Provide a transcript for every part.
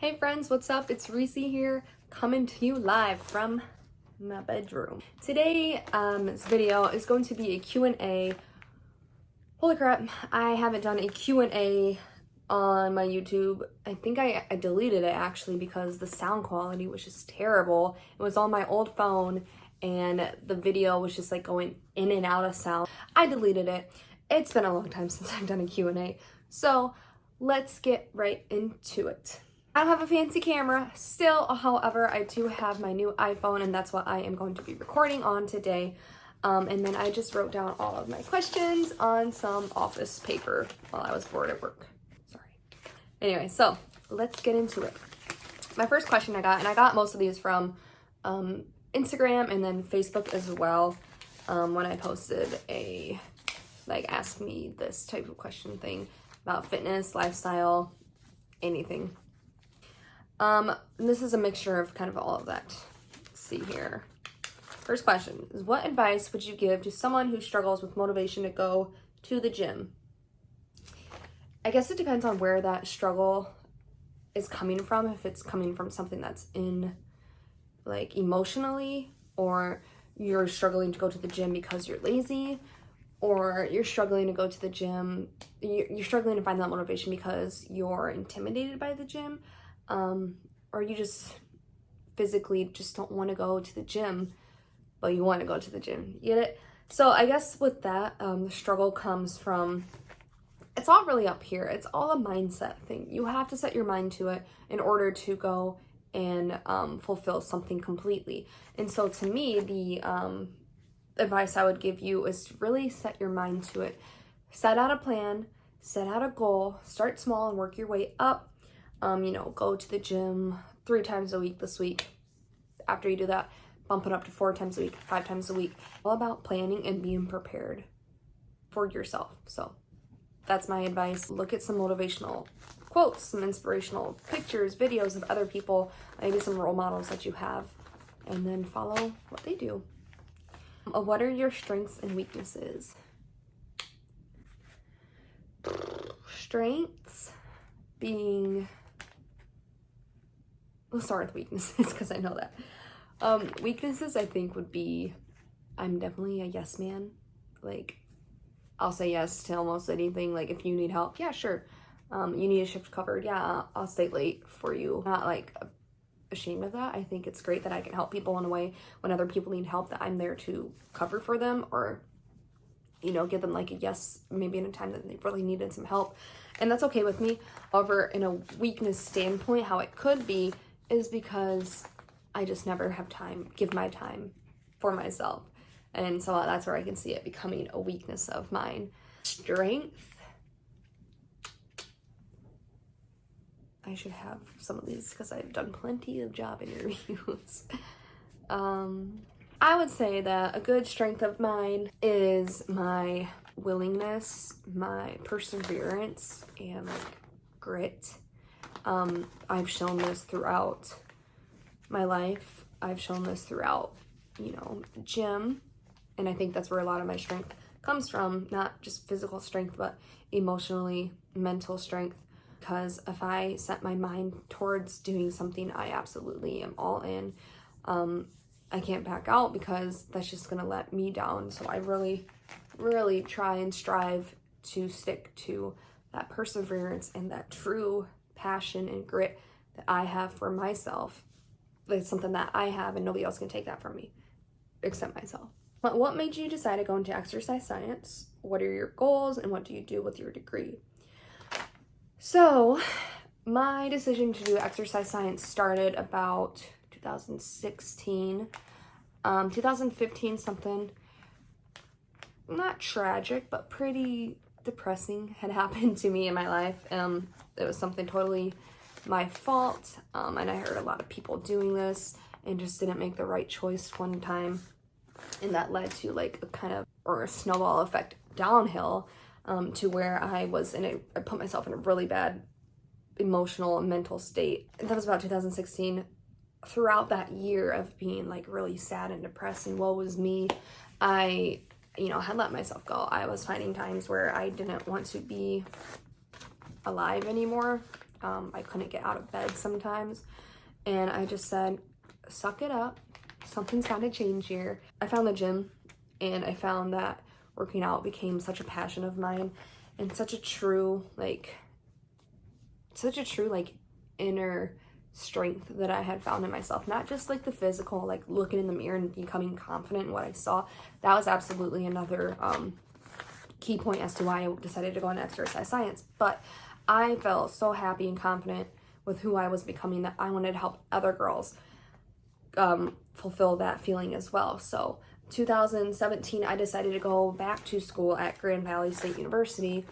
Hey friends, what's up? It's Reese here, coming to you live from my bedroom. Today, this video is going to be a Q&A. Holy crap, I haven't done a Q&A on my YouTube. I think I deleted it actually because the sound quality was just terrible. It was on my old phone and the video was just like going in and out of sound. I deleted it. It's been a long time since I've done a Q&A. So let's get right into it. I don't have a fancy camera still, however, I do have my new iPhone and that's what I am going to be recording on today. And then I just wrote down all of my questions on some office paper while I was bored at work. Sorry. Anyway, so let's get into it. My first question I got, and I got most of these from Instagram and then Facebook as well, when I posted a, like, ask me this type of question thing about fitness, lifestyle, anything. This is a mixture of kind of all of that. Let's see here. First question is, what advice would you give to someone who struggles with motivation to go to the gym? I guess it depends on where that struggle is coming from. If it's coming from something that's in, like, emotionally, or you're struggling to go to the gym because you're lazy, or you're struggling to go to the gym, you're struggling to find that motivation because you're intimidated by the gym, or you just physically just don't want to go to the gym, but you want to go to the gym. You get it? So I guess with that, the struggle comes from, it's all really up here. It's all a mindset thing. You have to set your mind to it in order to go and fulfill something completely. And so to me, the advice I would give you is to really set your mind to it. Set out a plan, set out a goal, start small and work your way up. Go to the gym 3 times a week this week. After you do that, bump it up to 4 times a week, 5 times a week. All about planning and being prepared for yourself. So that's my advice. Look at some motivational quotes, some inspirational pictures, videos of other people, maybe some role models that you have, and then follow what they do. What are your strengths and weaknesses? Strengths being, we'll start with weaknesses because I know that. Weaknesses I think would be, I'm definitely a yes man. Like, I'll say yes to almost anything. Like, if you need help, yeah, sure. You need a shift covered, yeah, I'll stay late for you. Not like ashamed of that. I think it's great that I can help people in a way when other people need help, that I'm there to cover for them, or give them like a yes, maybe in a time that they really needed some help, and that's okay with me. However, in a weakness standpoint, how it could be is because I just never have time, give my time for myself, and so that's where I can see it becoming a weakness of mine. Strength, I should have some of these because I've done plenty of job interviews. I would say that a good strength of mine is my willingness, my perseverance, and like grit. I've shown this throughout my life. I've shown this throughout, the gym. And I think that's where a lot of my strength comes from, not just physical strength, but emotionally, mental strength. Because if I set my mind towards doing something, I absolutely am all in. I can't back out because that's just going to let me down. So I really, really try and strive to stick to that perseverance and that true passion and grit that I have for myself. It's something that I have and nobody else can take that from me except myself. But what made you decide to go into exercise science? What are your goals and what do you do with your degree? So my decision to do exercise science started about 2016, 2015, something not tragic, but pretty depressing had happened to me in my life. It was something totally my fault, and I heard a lot of people doing this and just didn't make the right choice one time, and that led to like a kind of, or a snowball effect downhill, to where I put myself in a really bad emotional and mental state. And that was about 2016. Throughout that year of being like really sad and depressed and woe was me, I, had let myself go. I was finding times where I didn't want to be alive anymore. I couldn't get out of bed sometimes. And I just said, suck it up. Something's got to change here. I found the gym, and I found that working out became such a passion of mine, and such a true inner strength that I had found in myself. Not just like the physical, like looking in the mirror and becoming confident in what I saw. That was absolutely another key point as to why I decided to go into exercise science. But I felt so happy and confident with who I was becoming that I wanted to help other girls fulfill that feeling as well. So 2017, I decided to go back to school at Grand Valley State University,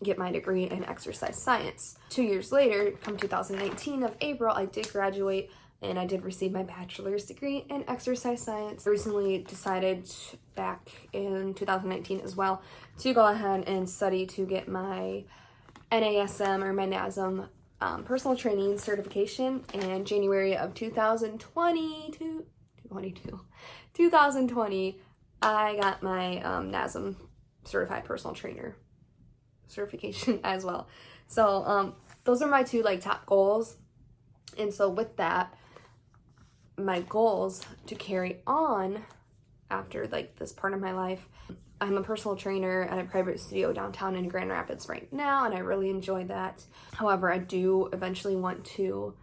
get my degree in exercise science. 2 years later, come 2019 of April, I did graduate and I did receive my bachelor's degree in exercise science. Recently decided back in 2019 as well to go ahead and study to get my NASM or my NASM personal training certification. In January of 2020, I got my NASM certified personal trainer certification as well. So those are my two like top goals. And so with that, my goals to carry on after like this part of my life, I'm a personal trainer at a private studio downtown in Grand Rapids right now, and I really enjoy that. However, I do eventually want to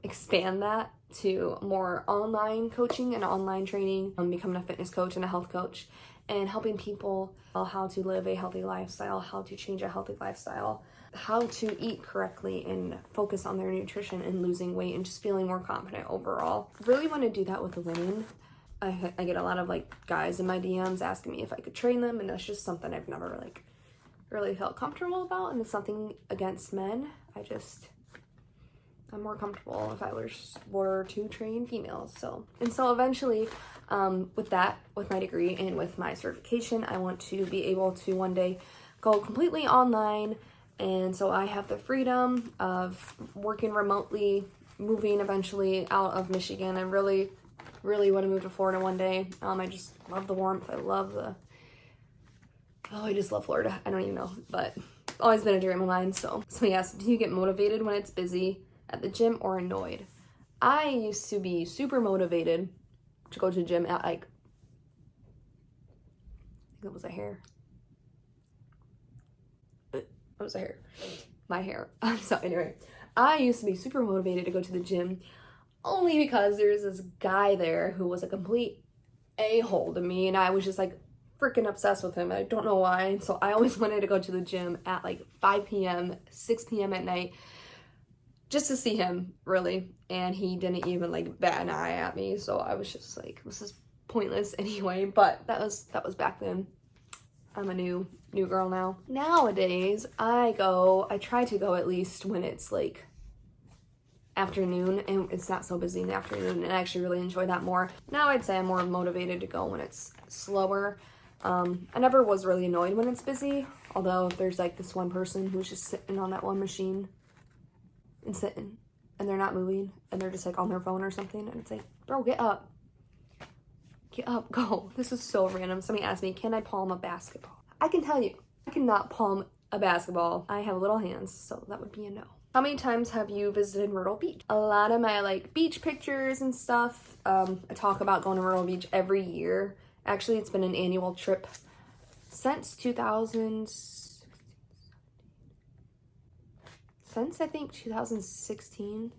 expand that to more online coaching and online training, becoming a fitness coach and a health coach, and helping people how to live a healthy lifestyle, how to change a healthy lifestyle, how to eat correctly and focus on their nutrition and losing weight and just feeling more confident overall. Really want to do that with the women. I get a lot of like guys in my DMs asking me if I could train them, and that's just something I've never like really felt comfortable about, and it's something against men. I'm more comfortable if I were to train females. So eventually, with that, with my degree and with my certification, I want to be able to one day go completely online. And so I have the freedom of working remotely, moving eventually out of Michigan. I really want to move to Florida one day. I just love the warmth. I just love Florida. I don't even know, but always been a dream of mine. So yes, do you get motivated when it's busy at the gym or annoyed? I used to be super motivated to go to the gym at like, I think it was a hair. My hair. So anyway, I used to be super motivated to go to the gym only because there's this guy there who was a complete a-hole to me, and I was just like freaking obsessed with him. I don't know why. So I always wanted to go to the gym at like 5 p.m., 6 p.m. at night just to see him, really. And he didn't even like bat an eye at me. So I was just like, this is pointless anyway. But that was back then. I'm a new girl now. Nowadays, I try to go at least when it's like afternoon and it's not so busy in the afternoon, and I actually really enjoy that more. Now I'd say I'm more motivated to go when it's slower. I never was really annoyed when it's busy, although if there's like this one person who's just sitting on that one machine and sitting and they're not moving and they're just like on their phone or something, and it's like, bro, get up, go. This is so random. Somebody asked me, can I palm a basketball? I can tell you, I cannot palm a basketball. I have little hands, so that would be a no. How many times have you visited Myrtle Beach? A lot of my like beach pictures and stuff, I talk about going to Myrtle Beach every year. Actually, it's been an annual trip since 2016.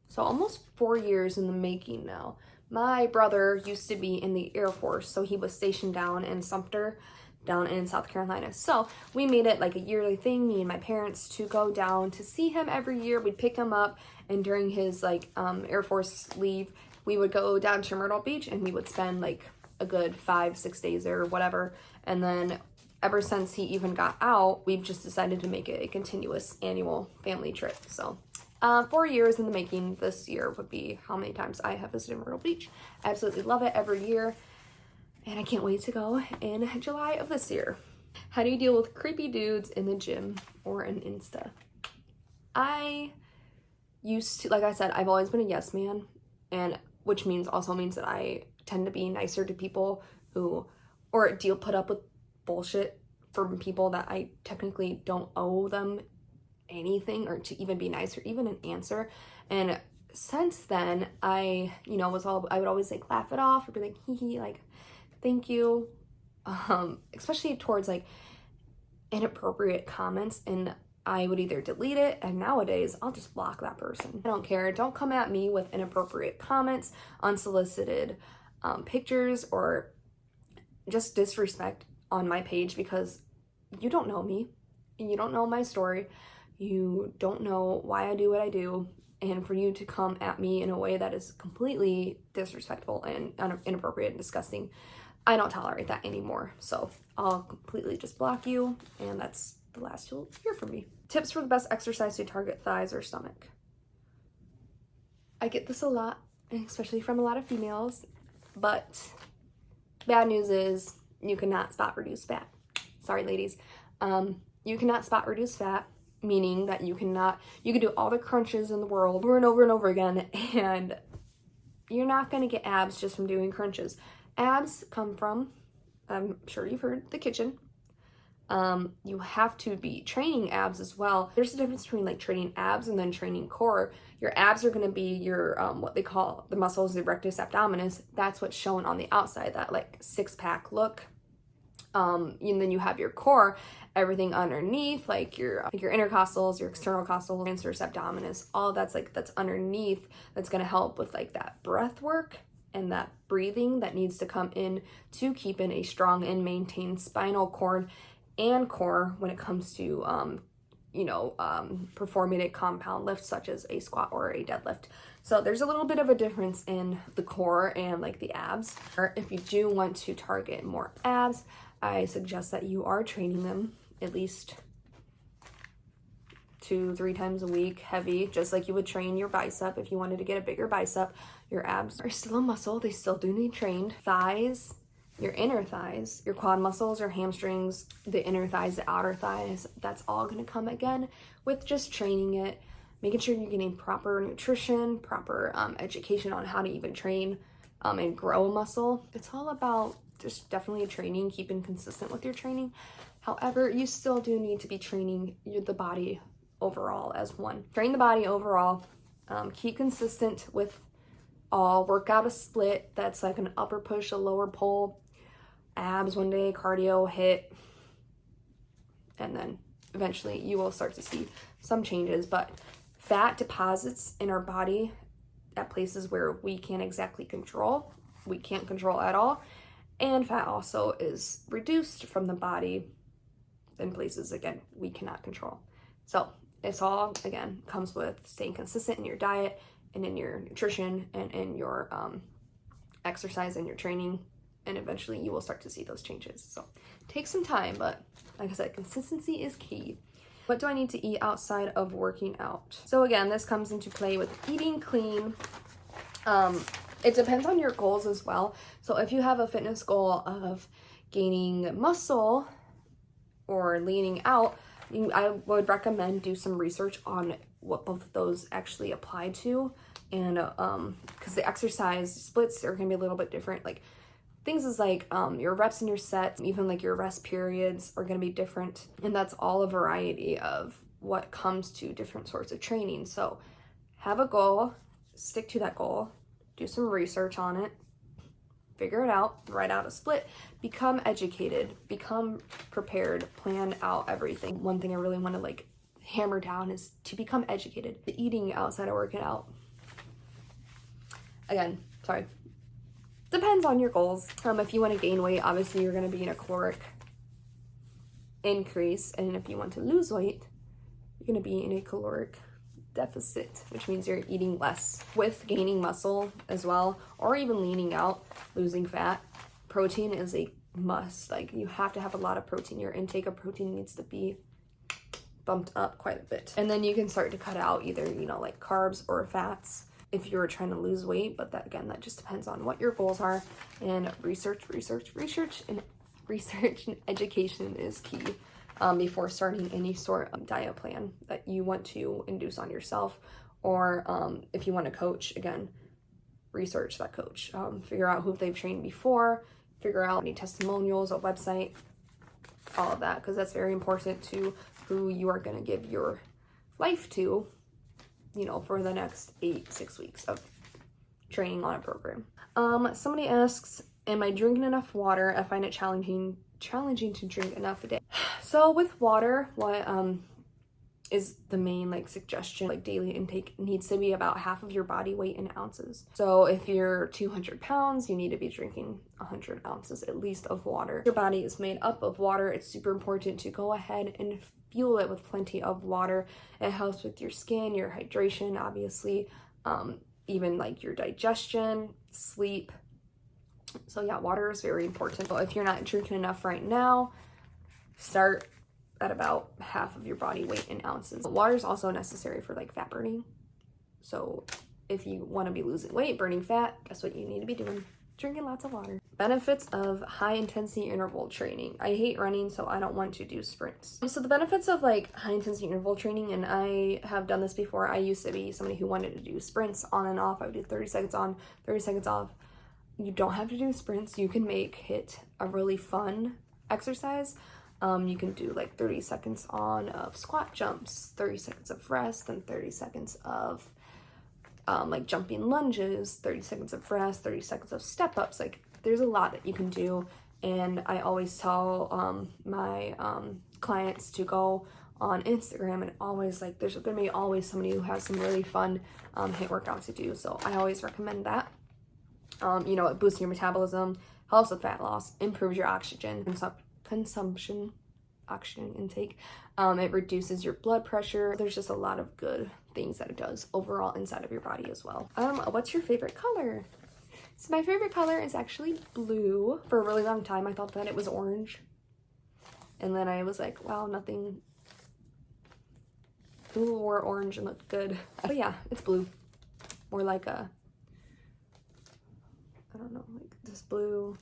So almost 4 years in the making now. My brother used to be in the Air Force, so he was stationed down in Sumter, down in South Carolina. So we made it like a yearly thing, me and my parents, to go down to see him every year. We'd pick him up, and during his like Air Force leave, we would go down to Myrtle Beach and we would spend like a good 5-6 days there or whatever. And then ever since he even got out, we've just decided to make it a continuous annual family trip. So 4 years in the making. This year would be how many times I have visited Myrtle Beach. I absolutely love it every year, and I can't wait to go in July of this year. How do you deal with creepy dudes in the gym or in Insta? I used to, like I said, I've always been a yes man, and which means that I tend to be nicer to people who, or put up with bullshit from people that I technically don't owe them anything or to even be nice or even an answer. And since then, I would always like laugh it off or be like, hee hee, like, thank you. Especially towards like inappropriate comments, and I would either delete it, and nowadays I'll just block that person. I don't care. Don't come at me with inappropriate comments, unsolicited pictures, or just disrespect on my page, because you don't know me, and you don't know my story, you don't know why I do what I do, and for you to come at me in a way that is completely disrespectful and inappropriate and disgusting, I don't tolerate that anymore. So I'll completely just block you, and that's the last you'll hear from me. Tips for the best exercise to target thighs or stomach. I get this a lot, especially from a lot of females, but bad news is you cannot spot reduce fat. Sorry, ladies. You cannot spot reduce fat, meaning that you can do all the crunches in the world over and over and over again, and you're not going to get abs just from doing crunches. Abs come from, I'm sure you've heard, the kitchen. You have to be training abs as well. There's a difference between like training abs and then training core. Your abs are going to be your, what they call the muscles, the rectus abdominis. That's what's shown on the outside, that like six-pack look. And then you have your core, everything underneath, like your intercostals, your external costals, transverse abdominis, all that's underneath, that's going to help with like that breath work and that breathing that needs to come in to keep in a strong and maintained spinal cord and core when it comes to, performing a compound lift such as a squat or a deadlift. So there's a little bit of a difference in the core and like the abs. Or if you do want to target more abs, I suggest that you are training them at least 2-3 times a week, heavy, just like you would train your bicep. If you wanted to get a bigger bicep, your abs are still a muscle. They still do need trained. Thighs, your inner thighs, your quad muscles, your hamstrings, the inner thighs, the outer thighs, that's all going to come again with just training it, making sure you're getting proper nutrition, proper education on how to even train and grow a muscle. It's all about just definitely training, keeping consistent with your training. However, you still do need to be training the body overall as one. Train the body overall, keep consistent with all, work out a split that's like an upper push, a lower pull, abs one day, cardio, HIIT, and then eventually you will start to see some changes. But fat deposits in our body at places where we can't exactly control, we can't control at all, and fat also is reduced from the body in places, again, we cannot control. So it's all, again, comes with staying consistent in your diet and in your nutrition and in your exercise and your training, and eventually you will start to see those changes. So take some time, but like I said, consistency is key. What do I need to eat outside of working out? So again, this comes into play with eating clean. It depends on your goals as well. So if you have a fitness goal of gaining muscle or leaning out, I would recommend do some research on what both of those actually apply to, and because the exercise splits are going to be a little bit different. Like things is like your reps and your sets, even like your rest periods are going to be different, and that's all a variety of what comes to different sorts of training. So have a goal, stick to that goal, do some research on it, figure it out, write out a split, become educated, become prepared, plan out everything. One thing I really want to like hammer down is to become educated. The eating outside of working out, again, sorry, depends on your goals. If you want to gain weight, obviously you're going to be in a caloric increase, and if you want to lose weight, you're going to be in a caloric deficit, which means you're eating less. With gaining muscle as well, or even leaning out, losing fat, protein is a must. Like you have to have a lot of protein. Your intake of protein needs to be bumped up quite a bit, and then you can start to cut out either like carbs or fats if you're trying to lose weight. But that just depends on what your goals are, and research and education is key before starting any sort of diet plan that you want to induce on yourself, or if you want to coach, again, research that coach, figure out who they've trained before, figure out any testimonials, a website, all of that, because that's very important to who you are going to give your life to, you know, for the next 6 weeks of training on a program. Somebody asks, am I drinking enough water? I find it challenging to drink enough a day. So with water, what is the main like suggestion, like daily intake needs to be about half of your body weight in ounces. So if you're 200 pounds, you need to be drinking 100 ounces at least of water. Your body is made up of water. It's super important to go ahead and fuel it with plenty of water. It helps with your skin, your hydration, obviously, even like your digestion, sleep. So yeah, water is very important. So if you're not drinking enough right now, start at about half of your body weight in ounces. But water is also necessary for like fat burning. So if you want to be losing weight, burning fat, guess what you need to be doing? Drinking lots of water. Benefits of high intensity interval training. I hate running, so I don't want to do sprints. So the benefits of like high intensity interval training, and I have done this before. I used to be somebody who wanted to do sprints on and off. I would do 30 seconds on, 30 seconds off. You don't have to do sprints. You can make HIIT a really fun exercise. You can do like 30 seconds on of squat jumps, 30 seconds of rest, and 30 seconds of like jumping lunges, 30 seconds of rest, 30 seconds of step ups. Like there's a lot that you can do. And I always tell my clients to go on Instagram, and always like there's gonna be always somebody who has some really fun HIIT workouts to do. So I always recommend that. You know, it boosts your metabolism, helps with fat loss, improves your oxygen consumption, oxygen intake. It reduces your blood pressure. There's just a lot of good things that it does overall inside of your body as well. What's your favorite color? So my favorite color is actually blue. For a really long time, I thought that it was orange. And then I was like, wow, nothing who wore orange and looked good. But yeah, it's blue. Or like a, I don't know, like this blue,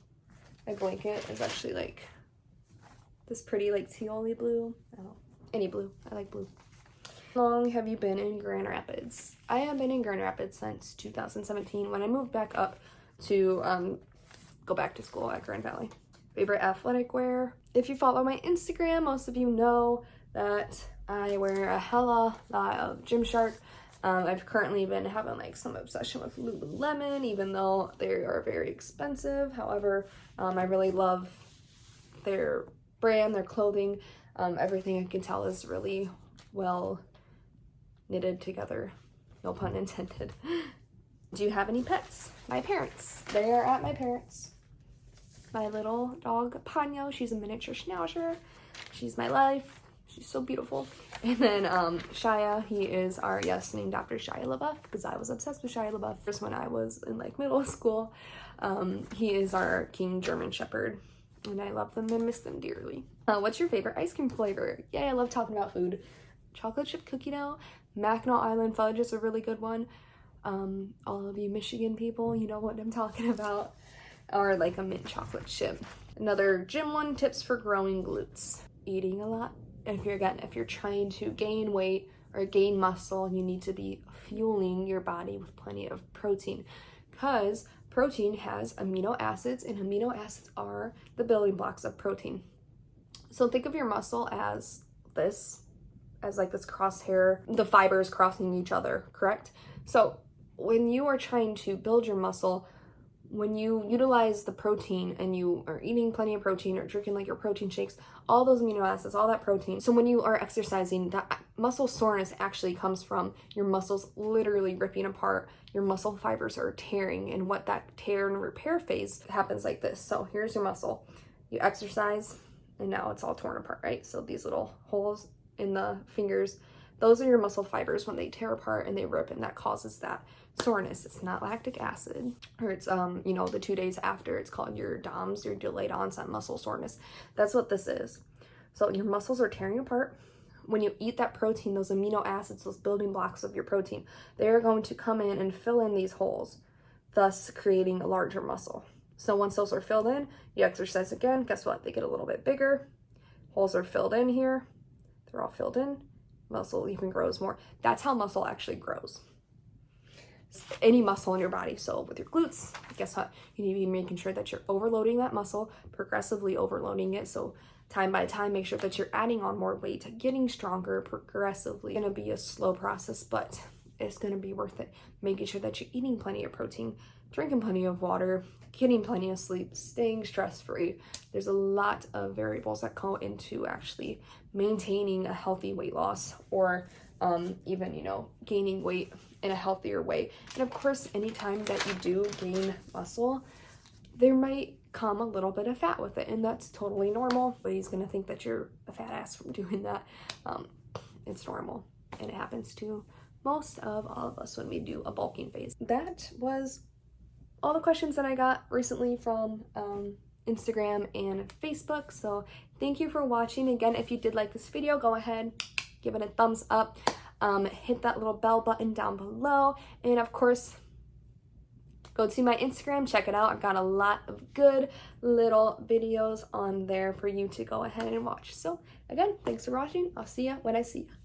my blanket is actually like this pretty like teal-y blue. I don't know, any blue, I like blue. How long have you been in Grand Rapids? I have been in Grand Rapids since 2017 when I moved back up to go back to school at Grand Valley. Favorite athletic wear? If you follow my Instagram, most of you know that I wear a hella lot of Gymshark. I've currently been having like some obsession with Lululemon, even though they are very expensive. However, I really love their brand, their clothing. Everything I can tell is really well knitted together. No pun intended. Do you have any pets? My parents. They are at my parents'. My little dog, Ponyo, she's a miniature schnauzer. She's my life. She's so beautiful. And then Shia, he is our, yes, named Dr. Shia LaBeouf, because I was obsessed with Shia LaBeouf first when I was in like middle school. He is our King German Shepherd, and I love them and miss them dearly. What's your favorite ice cream flavor? Yay, I love talking about food. Chocolate chip cookie dough. Mackinac Island fudge is a really good one. All of you Michigan people, you know what I'm talking about. Or like a mint chocolate chip. Another gym one, tips for growing glutes. Eating a lot. If you're trying to gain weight or gain muscle, you need to be fueling your body with plenty of protein, because protein has amino acids, and amino acids are the building blocks of protein. So think of your muscle as like this crosshair, the fibers crossing each other, correct? So when you are trying to build your muscle, when you utilize the protein and you are eating plenty of protein or drinking like your protein shakes, all those amino acids, all that protein. So when you are exercising, that muscle soreness actually comes from your muscles literally ripping apart. Your muscle fibers are tearing, and what that tear and repair phase happens like this. So here's your muscle. You exercise and now it's all torn apart, right? So these little holes in the fingers, those are your muscle fibers when they tear apart and they rip, and that causes that soreness. It's not lactic acid, or it's the 2 days after, it's called your DOMS, your delayed onset muscle soreness. That's what this is. So your muscles are tearing apart. When you eat that protein, those amino acids, those building blocks of your protein, they're going to come in and fill in these holes, thus creating a larger muscle. So once those are filled in, you exercise again, guess what? They get a little bit bigger. Holes are filled in here. They're all filled in. Muscle even grows more. That's how muscle actually grows. Any muscle in your body. So with your glutes, guess what? You need to be making sure that you're overloading that muscle, progressively overloading it. So time by time. Make sure that you're adding on more weight, getting stronger progressively. It's gonna be a slow process, but it's gonna be worth it. Making sure that you're eating plenty of protein, drinking plenty of water, getting plenty of sleep, staying stress-free. There's a lot of variables that go into actually maintaining a healthy weight loss, or even, you know, gaining weight in a healthier way. And of course, anytime that you do gain muscle, there might come a little bit of fat with it, and that's totally normal. Nobody's gonna think that you're a fat ass from doing that. It's normal, and it happens to most of all of us when we do a bulking phase. That was all the questions that I got recently from Instagram and Facebook. So thank you for watching. Again, if you did like this video, go ahead, give it a thumbs up, hit that little bell button down below, and of course, go to my Instagram, check it out. I've got a lot of good little videos on there for you to go ahead and watch. So again, thanks for watching. I'll see you when I see you.